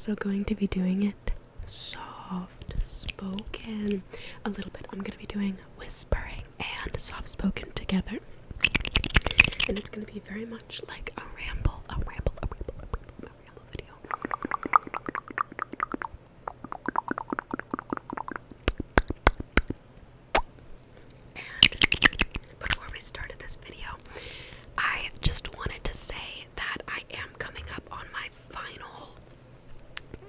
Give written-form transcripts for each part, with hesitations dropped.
also going to be doing it soft spoken a little bit. I'm gonna be doing whispering and soft spoken together, and it's gonna be very much like a ramble video. And before we started this video, I just wanted to say that I am coming up on my final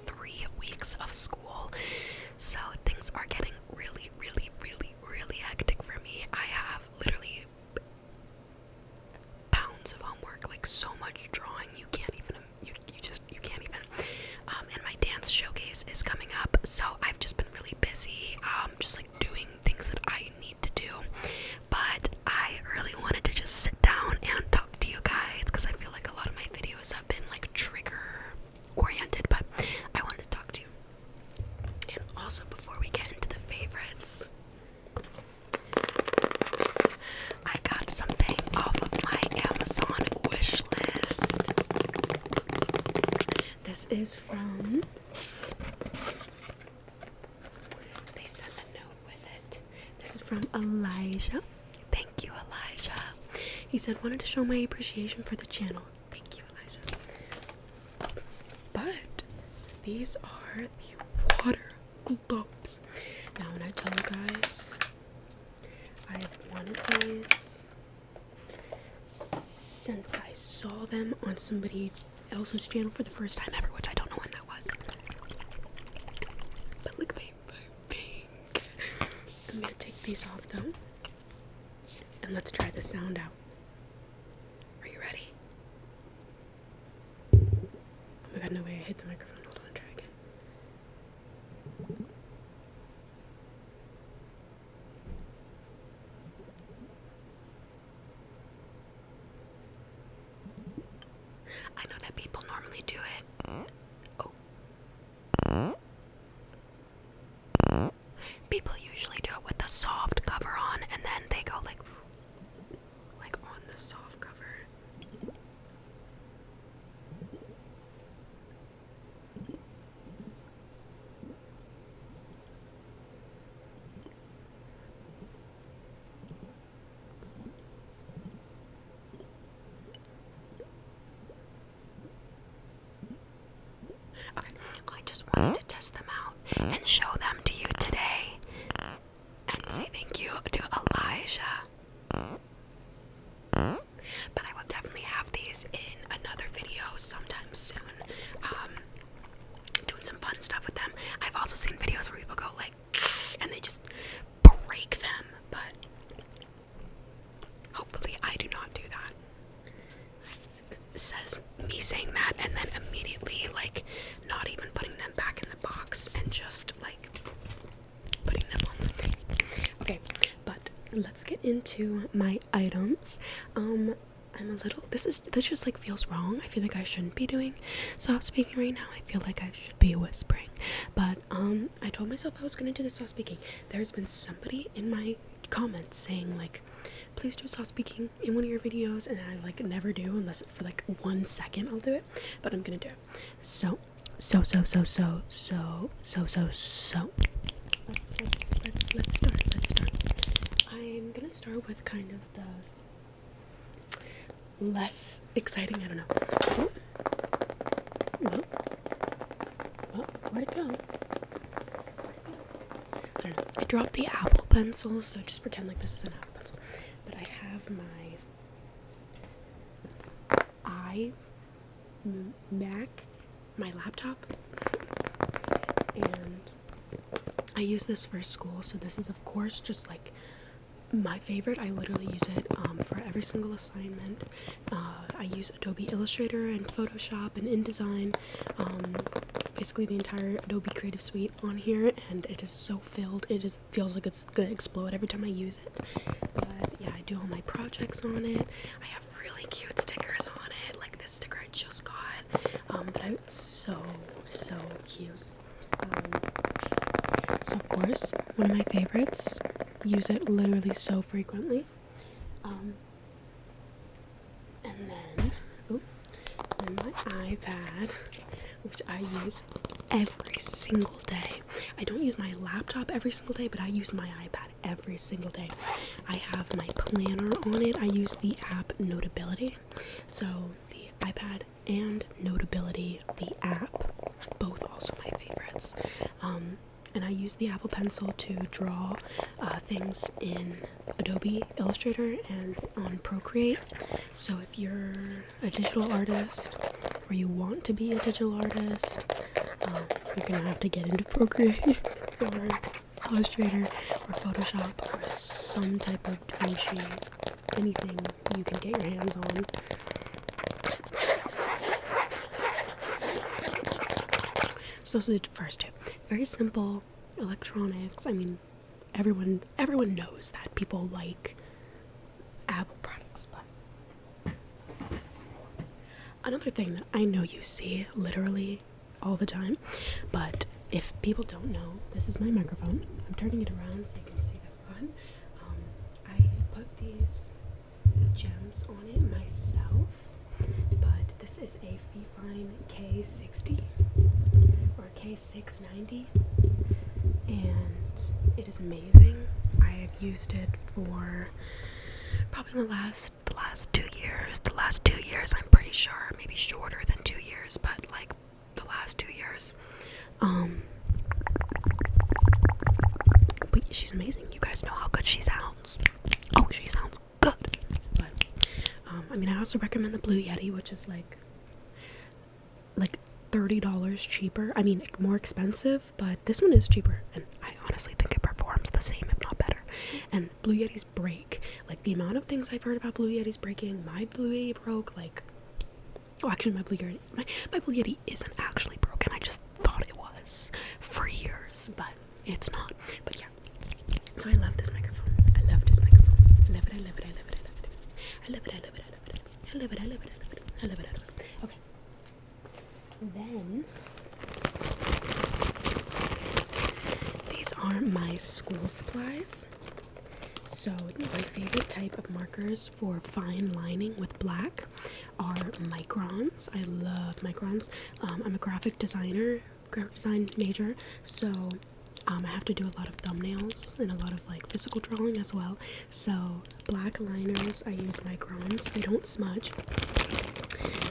3 weeks of school, so things are getting really hectic for me. I have literally pounds of homework, like so much drawing, you can't even and my dance showcase is coming up, so I've just been really busy, just like doing things that I need to do. But I really wanted to just sit down and talk to you guys, because I feel like a lot of my videos have been like trigger oriented, but I wanted to talk to you. And also, before we get into the favorites, I got something off of my Amazon wish list. This is from, they sent a note with it. This is from Elijah. Thank you, Elijah. He said, wanted to show my appreciation for the channel. Thank you, Elijah. But these are the water globes. Now, when I tell you guys, I've wanted these since I saw them on somebody else's channel for the first time ever, which I don't know when that was. But look, they're pink. I'm gonna take these off though, and let's try the sound out. Are you ready? Oh my god, no way, I hit the microphone. Hold on, try again. I know that people normally do it. Oh. People usually do it with the soft cover on, and then they go like on the soft cover. Okay, well, I just wanted to test them out and show them to you today, and say thank you to Elijah. But I will definitely have these in another video sometime soon, doing some fun stuff with them. I've also seen videos where people go like, and they just break them, but hopefully I do not do that. It says me saying that and then immediately like not even putting them back in the box and just like putting them on the thing. Okay, but let's get into my items. I'm a little, this just like feels wrong. I feel like I shouldn't be doing soft speaking right now. I feel like I should be whispering, but I told myself I was gonna do the soft speaking. There's been somebody in my comments saying like, please do soft speaking in one of your videos, and I like never do unless for like 1 second I'll do it, but I'm gonna do it. So let's start. I'm gonna start with kind of the less exciting, I don't know. Oh, where'd it go? I don't know. I dropped the Apple pencil, so just pretend like this is an Apple pencil. But I have my laptop, and I use this for school, so this is of course just like my favorite. I literally use it for every single assignment. I use Adobe Illustrator and Photoshop and InDesign, basically the entire Adobe Creative Suite on here, and it is so filled. It just feels like it's gonna explode every time I use it. But yeah, I do all my projects on it. I have really cute stickers on it, like this sticker I just got. But it's so cute. So of course, one of my favorites. Use it literally so frequently. And then my iPad, which I use every single day. I don't use my laptop every single day, but I use my iPad every single day. I have my planner on it. I use the app Notability. So the iPad and Notability, the app, both also my favorites. And I use the Apple Pencil to draw things in Adobe Illustrator and on Procreate. So if you're a digital artist or you want to be a digital artist, you're gonna have to get into Procreate or Illustrator or Photoshop or some type of DaVinci, anything you can get your hands on. So those are the first two. Very simple electronics. I mean, everyone knows that people like Apple products, but another thing that I know you see literally all the time, but if people don't know, this is my microphone. I'm turning it around so you can see the front. I put these gems on it myself, but this is a Fifine K60 or K690, and it is amazing. I have used it for probably the last 2 years. The last 2 years, I'm pretty sure, maybe shorter than 2 years, but like the last 2 years. But she's amazing. You guys know how good she sounds. Oh, she sounds good. But I mean, I also recommend the Blue Yeti, which is like $30 cheaper. I mean, more expensive, but this one is cheaper, and I honestly think it performs the same, if not better. And Blue Yetis break. Like, the amount of things I've heard about Blue Yetis breaking, my Blue Yeti broke, like, oh, actually, my Blue Yeti isn't actually broken. I just thought it was for years, but it's not. But yeah, so I love this microphone. I love this microphone. I love it, I love it, I love it, I love it. I love it, I love it, I love it. I love it, I love it, I love it. I love it, I love it. Okay. Then these are my school supplies. So my favorite type of markers for fine lining with black are microns. I love microns. I'm a graphic design major, so I have to do a lot of thumbnails and a lot of like physical drawing as well. So black liners, I use microns. They don't smudge.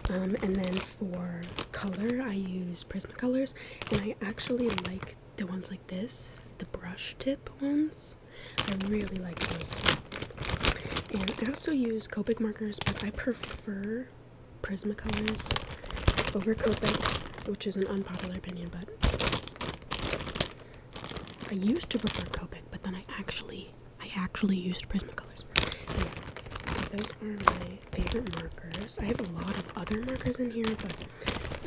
And then for color, I use Prismacolors, and I actually like the ones like this, the brush tip ones. I really like those. And I also use Copic markers, but I prefer Prismacolors over Copic, which is an unpopular opinion, but I used to prefer Copic, but then I actually used Prismacolors. Yeah. So those are my favorite markers. I have a lot of other markers in here, but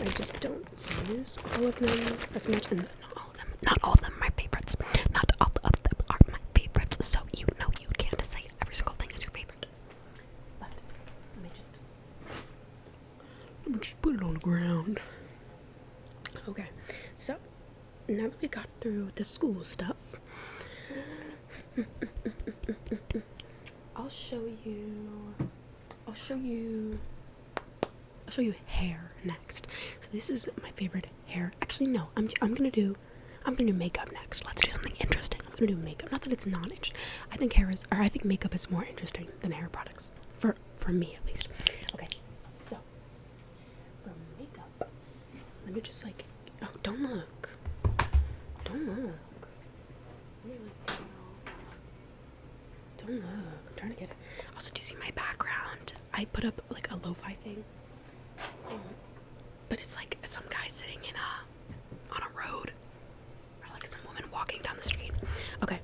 I just don't use all of them as much. And not all of them are my favorites. Not all of them are my favorites. So you know you can't say every single thing is your favorite. But let me just put it on the ground. Okay, so now that we got through the school stuff, I'll show you hair next. So this is my favorite hair. Actually, no, I'm gonna do makeup next. Let's do something interesting. I'm gonna do makeup. Not that it's not interesting. I think makeup is more interesting than hair products. For me at least. Okay, so for makeup, let me just like, oh, don't look. Don't look. Don't look. I'm trying to get it. Also, do you see my background? I put up like a lo-fi thing. But it's like some guy sitting on a road. Or like some woman walking down the street. Okay.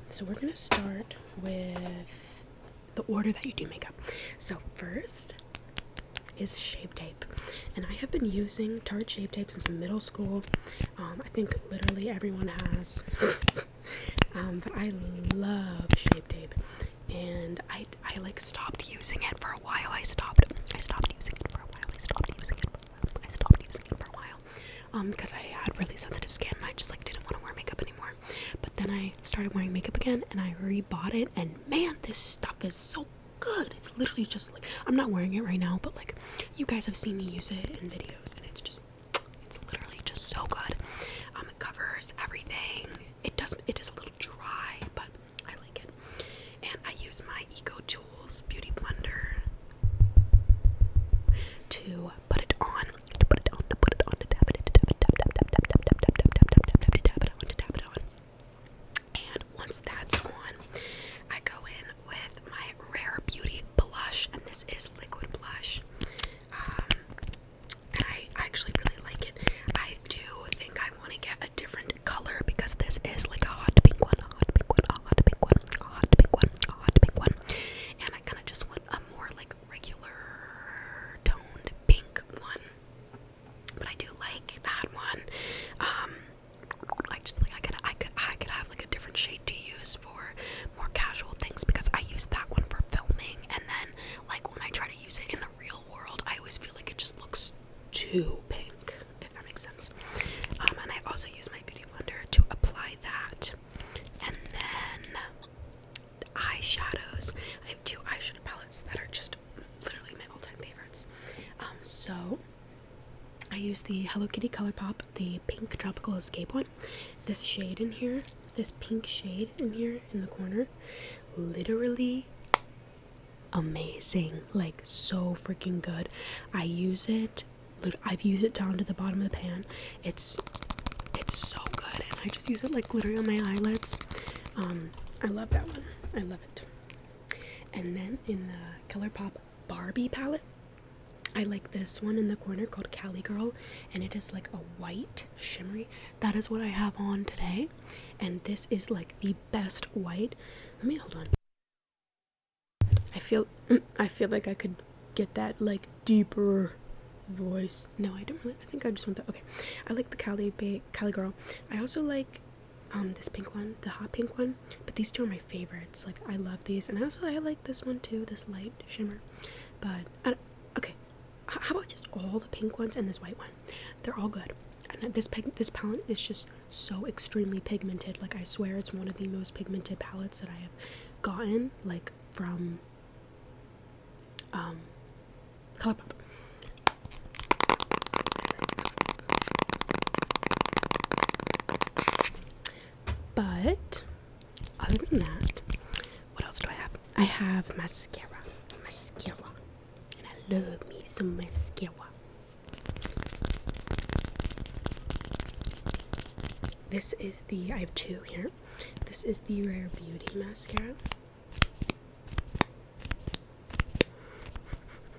So we're gonna start with the order that you do makeup. So first is Shape Tape, and I have been using Tarte Shape Tape since middle school. I think literally everyone has. But I love Shape Tape, and I like stopped using it for a while. I stopped using it for a while because I had really sensitive skin and I just like didn't want to wear makeup anymore. But then I started wearing makeup again and I rebought it, and man, this stuff is so good. It's literally just like, I'm not wearing it right now, but like you guys have seen me use it in videos, and it's literally just so good. It covers everything. It is a little dry, but I like it. And I use my Eco Tools Beauty Blender to put it on, to tap it on. And once that's on, I go in with my Rare Beauty blush, and this is liquid blush. And I actually really like it. I do think I want to get a different color because this is like a hot pink one, a hot pink one, a hot pink one, a hot pink one, a hot pink one. And I kind of just want a more like regular toned pink one. But I do like that one. I just like I could have like a different shade to use for more casual things because I use that one for filming, and then like when I try to use it in the real world, I always feel like it just looks too pink, if that makes sense. And I also use my beauty blender to apply that. And then eyeshadows. I have two eyeshadow palettes that are just literally my all-time favorites. So I use the Hello Kitty ColourPop, the pink Tropical Escape one. This shade in here, this pink shade in here in the corner, literally amazing. Like, so freaking good. I use it, I've used it down to the bottom of the pan. It's so good, and I just use it like literally on my eyelids. I love that one. I love it. And then in the ColourPop Barbie palette, I like this one in the corner called Cali Girl, and it is like a white shimmery. That is what I have on today, and this is like the best white. Let me hold on. I feel like I could get that like deeper voice. No, I don't really. I think I just want that. Okay, I like the Cali Girl. I also like this pink one, the hot pink one, but these two are my favorites. Like, I love these, and I like this one too, this light shimmer. But okay, how about just all the pink ones and this white one? They're all good. And this palette is just so extremely pigmented. Like, I swear it's one of the most pigmented palettes that I have gotten, like, from ColourPop. But other than that, what else do I have? I have mascara, and I love me some mascara. This is I have two here. This is the Rare Beauty mascara.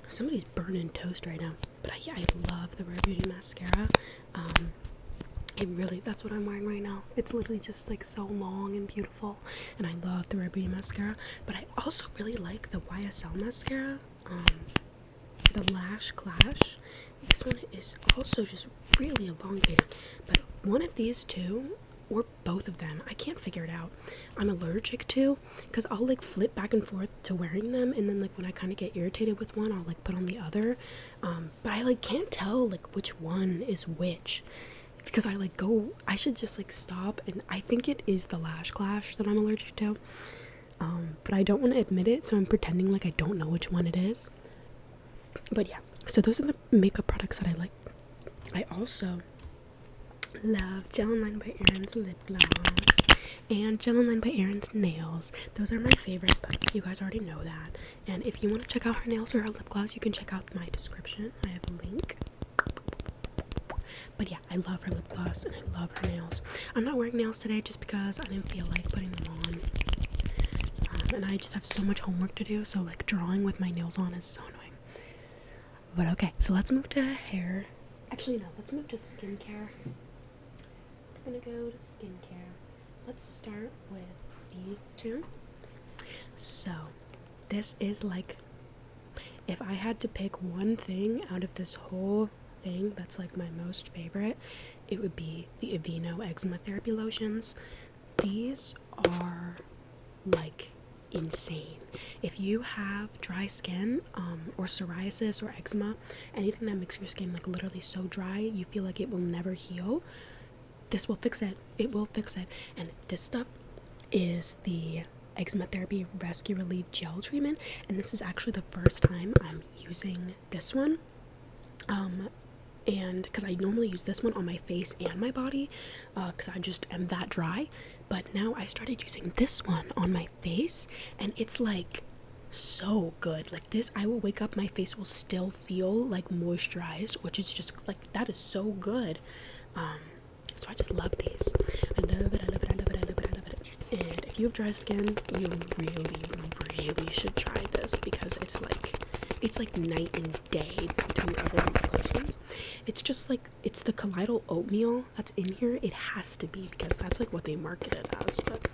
Somebody's burning toast right now, but I love the Rare Beauty mascara. That's what I'm wearing right now. It's literally just like so long and beautiful, and I love the Rare Beauty mascara. But I also really like the YSL mascara, the Lash Clash. This one is also just really elongating, but one of these two, or both of them, I can't figure it out. I'm allergic to, because I'll like flip back and forth to wearing them, and then like when I kind of get irritated with one, I'll like put on the other. But I like can't tell like which one is which, because I should just like stop, and I think it is the Lash Clash that I'm allergic to. But I don't want to admit it, so I'm pretending like I don't know which one it is. But yeah, so those are the makeup products that I like. I also love Gel & Line by Erin's lip gloss and Gel & Line by Erin's nails. Those are my favorite, but you guys already know that. And if you want to check out her nails or her lip gloss, you can check out my description. I have a link. But yeah, I love her lip gloss and I love her nails. I'm not wearing nails today just because I didn't feel like putting them on. And I just have so much homework to do, so like drawing with my nails on is so annoying. But okay, so let's move to hair. Actually, no, let's move to skincare. I'm gonna go to skincare. Let's start with these two. So, this is like, if I had to pick one thing out of this whole thing that's like my most favorite, it would be the Aveeno Eczema Therapy Lotions. These are like insane. If you have dry skin or psoriasis or eczema, anything that makes your skin like literally so dry you feel like it will never heal, this will fix it. It will fix it. And this stuff is the eczema therapy rescue relief gel treatment, and this is actually the first time I'm using this one. And because I normally use this one on my face and my body, because I just am that dry, but now I started using this one on my face, and it's like so good. Like this, I will wake up, my face will still feel like moisturized, which is just like, that is so good. So I just love these. I love it, I love it, I love it, I love it, I love it. And if you have dry skin, you really should try this, because it's like night and day between other lotions. It's just like, it's the colloidal oatmeal that's in here. It has to be, because that's like what they market it as. But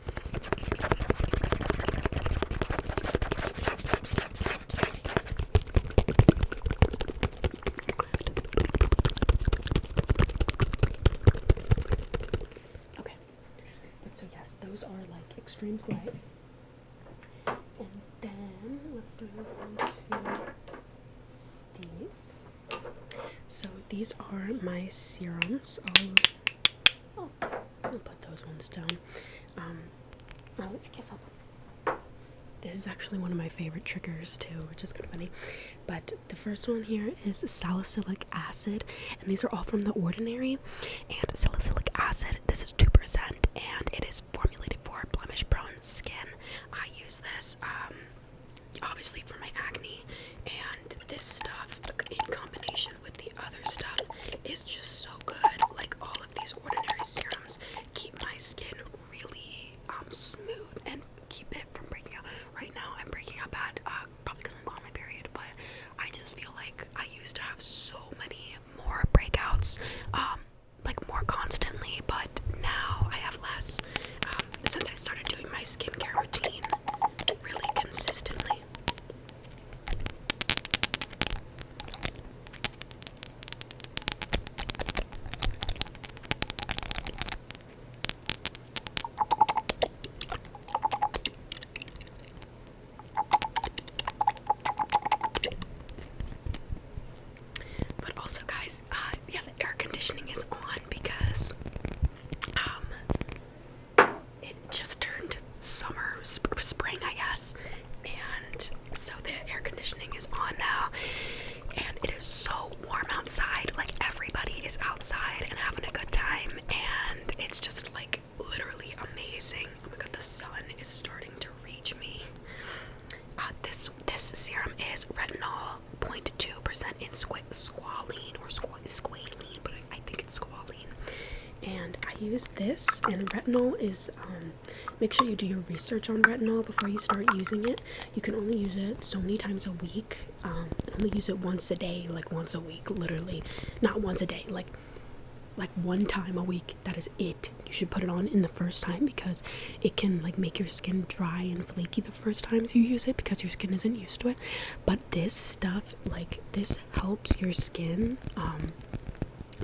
okay, but so yes, those are like Extreme Slide. And then let's move on to these. So these are my serums. I'll put those ones down. I guess this is actually one of my favorite triggers too, which is kind of funny. But the first one here is salicylic acid, and these are all from The Ordinary. And salicylic acid, this is 2%, and it is formulated for blemish-prone skin. I use this obviously for my acne, and this stuff in combination with the other stuff is just so good. Like, all of these Ordinary serums keep my skin really smooth and keep it from breaking out. Right now I'm breaking out bad, probably because I'm on my period, but I just feel like I used to have so many more breakouts, like more constantly, but now I have less, since I started doing my skincare routine really consistently. But also, guys, yeah, the air conditioning is on because it just turned summer, spring, I guess, and so the air conditioning is on now, and it is so warm outside. Like, everybody is outside and having a good time, and it's just like literally amazing. Oh my god, the sun is starting to reach me. This serum is retinol 0.2% in squalene or squalene, but I think it's squalene. And I use this, and retinol is, make sure you do your research on retinol before you start using it. You can only use it so many times a week, and only use it once a day, like once a week, literally. Not once a day, like one time a week. That is it. You should put it on in the first time, because it can like make your skin dry and flaky the first times you use it, because your skin isn't used to it. But this stuff, like, this helps your skin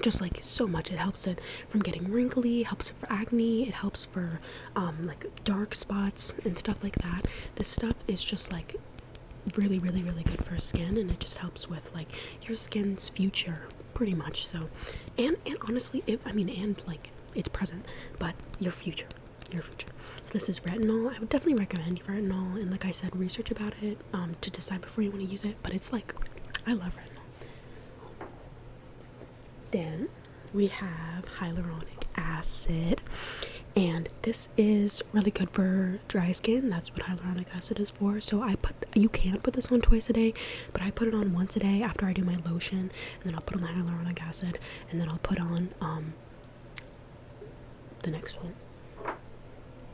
just like so much. It helps it from getting wrinkly, helps it for acne, it helps for like dark spots and stuff like that. This stuff is just like really good for skin, and it just helps with like your skin's future pretty much. So and honestly, and like its present, but your future. So this is retinol. I would definitely recommend retinol, and like I said, research about it to decide before you want to use it. But it's like, I love retinol. Then we have hyaluronic acid, and this is really good for dry skin. That's what hyaluronic acid is for. So you can put this on twice a day, but I put it on once a day after I do my lotion, and then I'll put on my hyaluronic acid, and then I'll put on the next one,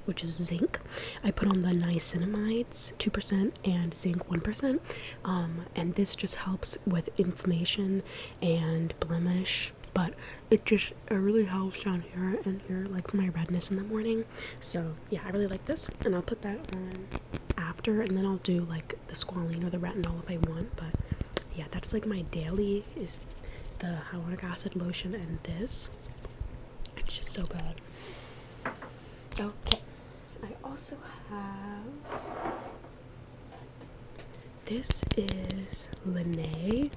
which is zinc. I put on the niacinamides 2% and zinc 1%, and this just helps with inflammation and blemish, but it really helps down here and here, like for my redness in the morning. So yeah, I really like this, and I'll put that on after, and then I'll do like the squalene or the retinol if I want. But yeah, that's like my daily, is the hyaluronic acid lotion and this. It's just so good. Okay, I also have, this is Laneige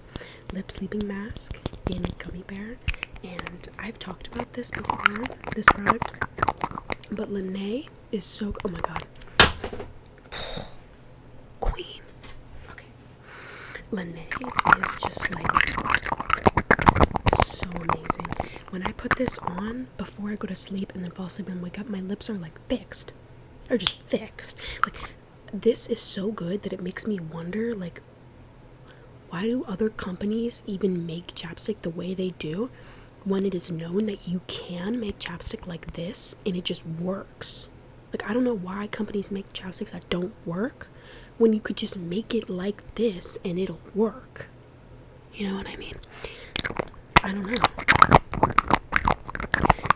Lip Sleeping Mask in Gummy Bear, and I've talked about this before, this product, but Laneige is so, oh my god, Lene is just like so amazing. When I put this on before I go to sleep and then fall asleep and wake up, my lips are like fixed. Or just fixed. Like, this is so good that it makes me wonder, like, why do other companies even make chapstick the way they do when it is known that you can make chapstick like this and it just works? Like, I don't know why companies make chapsticks that don't work when you could just make it like this and it'll work. You know what I mean? I don't know.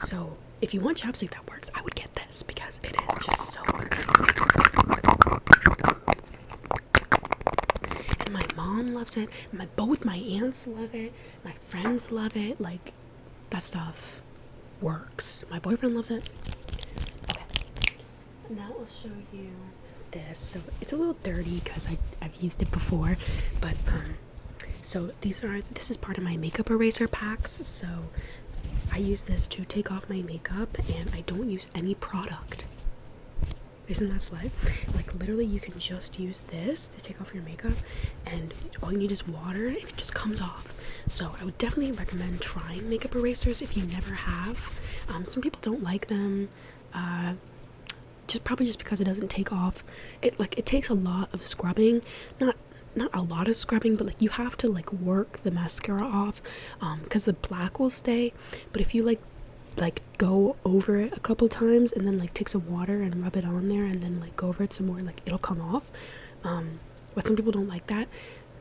So, if you want chapstick that works, I would get this because it is just so amazing. And my mom loves it. Both my aunts love it. My friends love it. Like, that stuff works. My boyfriend loves it. Okay. Now I'll show you this. So it's a little dirty because I've used it before, but so this is part of my makeup eraser packs. So I use this to take off my makeup and I don't use any product. Isn't that slight? Like, literally you can just use this to take off your makeup and all you need is water and it just comes off. So I would definitely recommend trying makeup erasers if you never have. Some people don't like them, probably just because it doesn't take off. It takes a lot of scrubbing, not a lot of scrubbing, but like you have to like work the mascara off, because the black will stay. But if you like go over it a couple times and then like take some water and rub it on there and then like go over it some more, like it'll come off. But some people don't like that.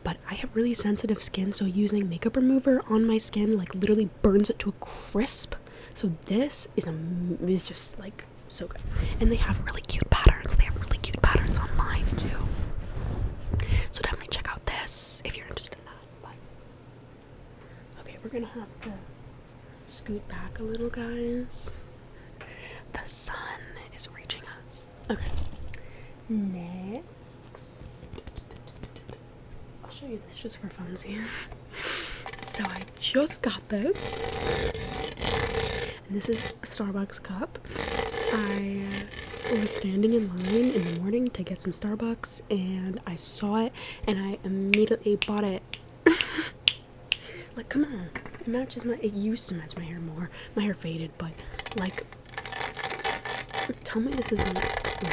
But I have really sensitive skin, so using makeup remover on my skin like literally burns it to a crisp. So this is just like so good. And they have really cute patterns. They have really cute patterns online too. So definitely check out this if you're interested in that. But okay, we're gonna have to scoot back a little, guys. The sun is reaching us. Okay. Next, I'll show you this just for funsies. So I just got this. And this is a Starbucks cup. I was standing in line in the morning to get some Starbucks and I saw it and I immediately bought it. Like, come on. It used to match my hair more. My hair faded, but like, tell me this isn't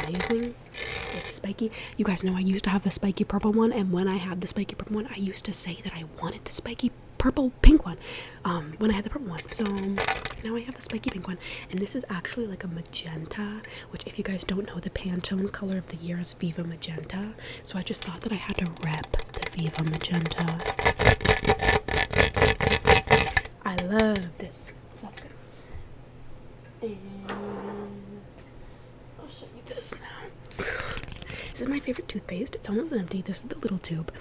amazing. It's spiky. You guys know I used to have the spiky purple one, and when I had the spiky purple one, I used to say that I wanted the spiky purple pink one when I had the purple one. So now I have the spiky pink one, and this is actually like a magenta, which if you guys don't know, the Pantone color of the year is Viva Magenta. So I just thought that I had to rep the Viva Magenta. I love this. So that's good. And I'll show you this now. So, this is my favorite toothpaste. It's almost empty. This is the little tube.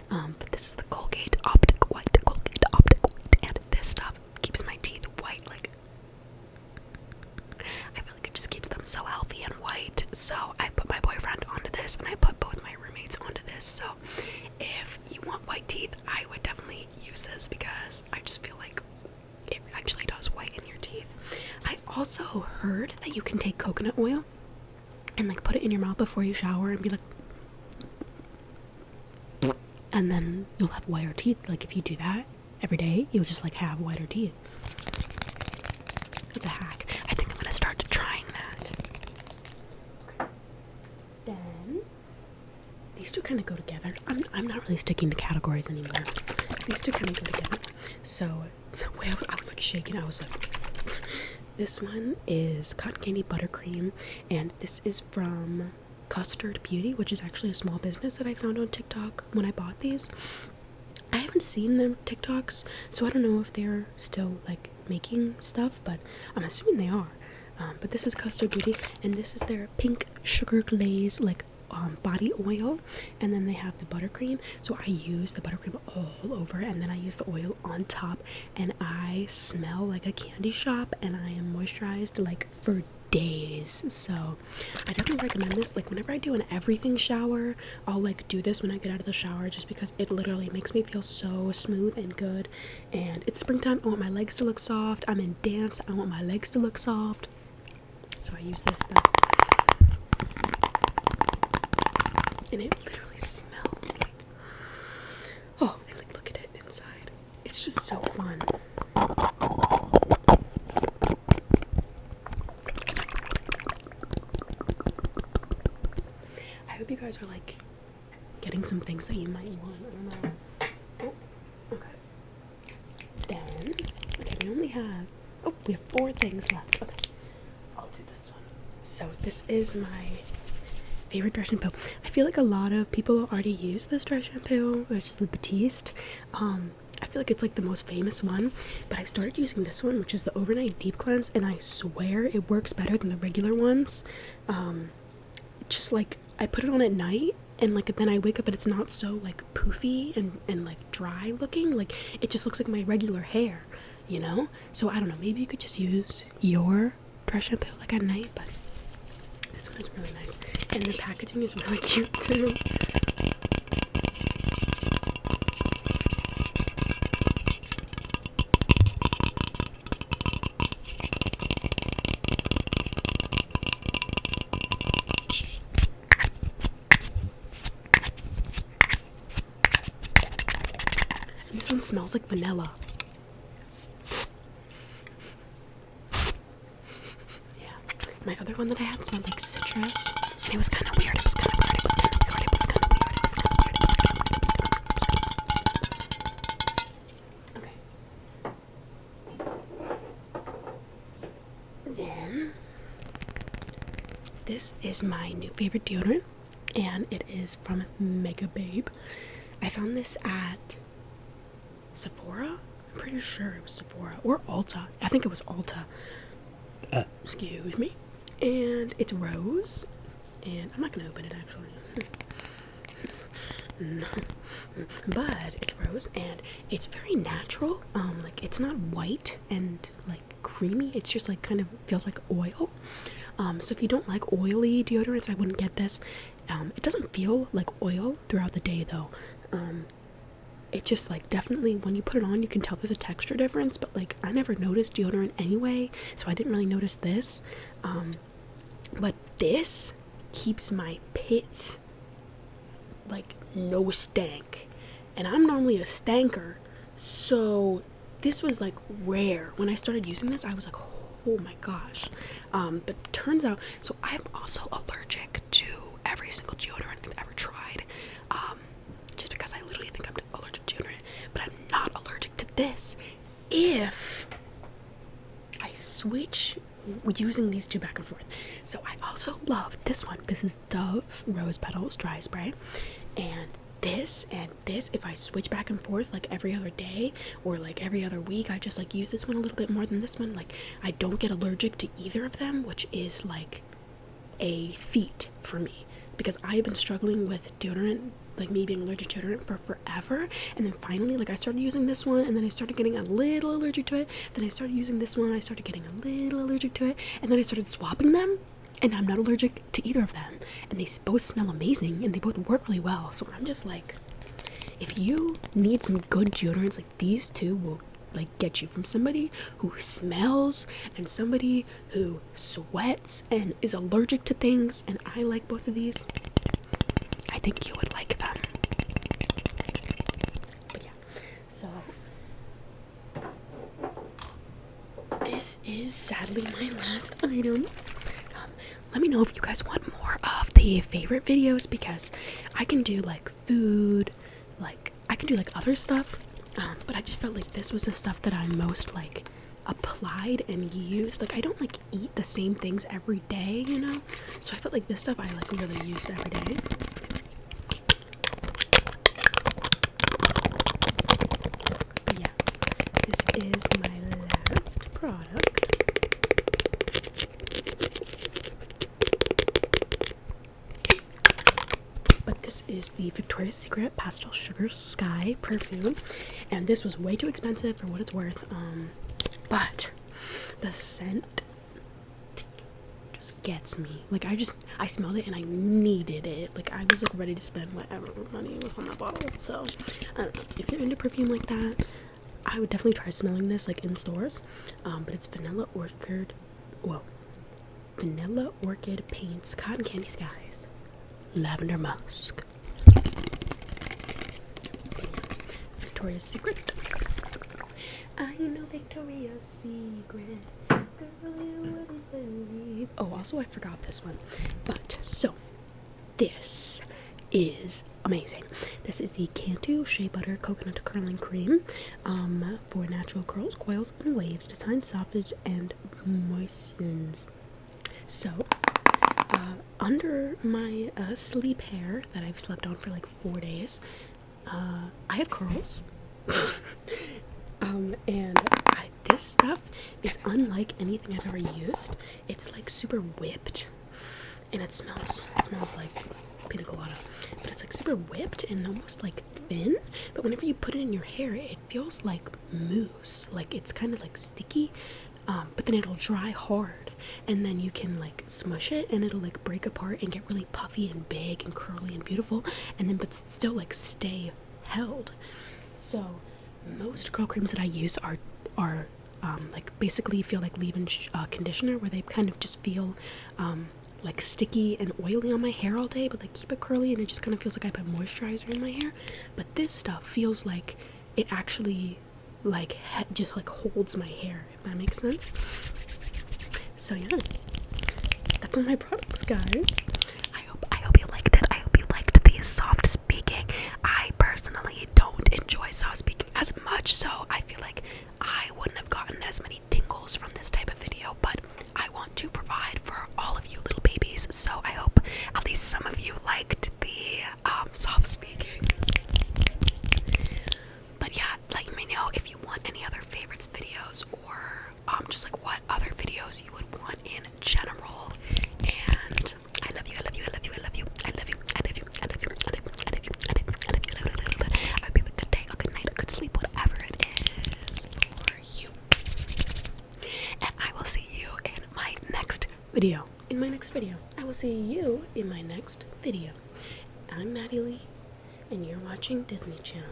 But this is the Colgate Optic White. Colgate Optic White. And this stuff keeps my teeth white. Like, I feel like it just keeps them so healthy and white. So I put my boyfriend onto this, and I put both my roommates onto this. So if you want white teeth, I would definitely use this because I just feel like it actually does whiten your teeth. I also heard that you can take coconut oil and like put it in your mouth before you shower and be like, and then you'll have whiter teeth. Like, if you do that every day, you'll just like have whiter teeth. It's a hack. I think I'm gonna start trying that. Okay. Then these two kind of go together. I'm not really sticking to categories anymore. These two kind of go together. So the way I was like shaking, I was like, this one is cotton candy buttercream, and this is from Custard Beauty, which is actually a small business that I found on TikTok when I bought these. I haven't seen their TikToks, so I don't know if they're still like making stuff, but I'm assuming they are. But this is Custard Beauty, and this is their pink sugar glaze like body oil, and then they have the buttercream. So I use the buttercream all over, and then I use the oil on top, and I smell like a candy shop, and I am moisturized like for days. So I definitely recommend this. Like, whenever I do an everything shower, I'll like do this when I get out of the shower, just because it literally makes me feel so smooth and good. And it's springtime. I want my legs to look soft. I'm in dance. I want my legs to look soft. So I use this stuff. And it literally smells like, guys are like getting some things that you might want. I don't know. Oh, okay. Then, okay, we only have, oh, we have 4 things left. Okay, I'll do this one. So this is my favorite dry shampoo. I feel like a lot of people already use this dry shampoo, which is the Batiste. I feel like it's like the most famous one, but I started using this one, which is the Overnight Deep Cleanse, and I swear it works better than the regular ones. Just like I put it on at night, and like then I wake up and it's not so like poofy and like dry looking. Like it just looks like my regular hair, you know? So I don't know, maybe you could just use your dry shampoo like at night, but this one is really nice. And the packaging is really cute too. This one smells like vanilla. Yeah. My other one that I had smelled like citrus. And it was kind of weird. It was kind of weird. It was kind of weird. It was kind of weird. It was kind of weird. It was kind of weird. It was kind of weird. Okay. Then this is my new favorite deodorant, and it is from Mega Babe. I found this at Sephora. I'm pretty sure it was Sephora or Ulta. I think it was Ulta. Excuse me. And it's rose, and I'm not gonna open it actually. No. But it's rose, and it's very natural. Like it's not white and like creamy. It's just like kind of feels like oil. So if you don't like oily deodorants, I wouldn't get this. It doesn't feel like oil throughout the day though. It just like definitely when you put it on you can tell there's a texture difference, but like I never noticed deodorant anyway, so I didn't really notice this. But this keeps my pits like no stank, and I'm normally a stanker, so this was like rare. When I started using this I was like, oh my gosh. But it turns out, so I'm also allergic to every single deodorant I've ever tried. Just because I literally think I'm allergic to deodorant, but I'm not allergic to this. If I switch using these two back and forth. So I also love this one. This is Dove Rose Petals Dry Spray. And this, if I switch back and forth like every other day or like every other week, I just like use this one a little bit more than this one. Like I don't get allergic to either of them, which is like a feat for me, because I've been struggling with deodorant, like me being allergic to deodorant for forever. And then finally, like I started using this one, and then I started getting a little allergic to it. Then I started using this one, I started getting a little allergic to it, and then I started swapping them, and I'm not allergic to either of them. And they both smell amazing, and they both work really well. So I'm just like, if you need some good deodorants, like these two will like get you from somebody who smells and somebody who sweats and is allergic to things. And I like both of these. I think you would like them. But yeah, so this is sadly my last item. Let me know if you guys want more of the favorite videos, because I can do like food, like I can do like other stuff, but I just felt like this was the stuff that I most like applied and used. Like I don't like eat the same things every day, you know, so I felt like this stuff I like really used every day. But yeah, this is my last product. This is the Victoria's Secret Pastel Sugar Sky perfume, and this was way too expensive for what it's worth, but the scent just gets me. Like I smelled it and I needed it. Like I was like ready to spend whatever money was on that bottle. So I don't know, if you're into perfume like that, I would definitely try smelling this like in stores. But it's vanilla orchid paints, cotton candy skies, lavender musk, Victoria's Secret. I know Victoria's Secret. Girl, you wouldn't believe. Oh, also I forgot this one. But so this is amazing. This is the Cantu Shea Butter Coconut Curling Cream for natural curls, coils, and waves, designed, softens, and moistens. So, under my sleep hair that I've slept on for like 4 days, I have curls. And this stuff is unlike anything I've ever used. It's like super whipped, and it smells like pina colada, but it's like super whipped and almost like thin. But whenever you put it in your hair, it feels like mousse, like it's kind of like sticky, but then it'll dry hard, and then you can like smush it and it'll like break apart and get really puffy and big and curly and beautiful, and then but still like stay held. So most curl creams that I use are like basically feel like leave-in conditioner, where they kind of just feel like sticky and oily on my hair all day, but like keep it curly, and it just kind of feels like I put moisturizer in my hair. But this stuff feels like it actually like just like holds my hair, if that makes sense. So yeah, that's all my products, guys. I hope you liked it. I hope you liked the soft speaking. I personally don't enjoy soft speaking as much, so I feel like I wouldn't have gotten as many tingles from this type of video, but I want to provide for all of you little babies, so I hope at least some of you liked the soft speaking. But yeah, let me know if you want any other favorites videos, or just like what other videos you would want in general. And I love you, I love you, I love you, I love you, I love you, I love you, I love you, I love you, I love you, I love you, I love you, I love you, I love you. I hope you have a good day, a good night, a good sleep, whatever it is for you. And I will see you in my next video. I will see you in my next video. I'm Maddie Lee, and you're watching Disney Channel.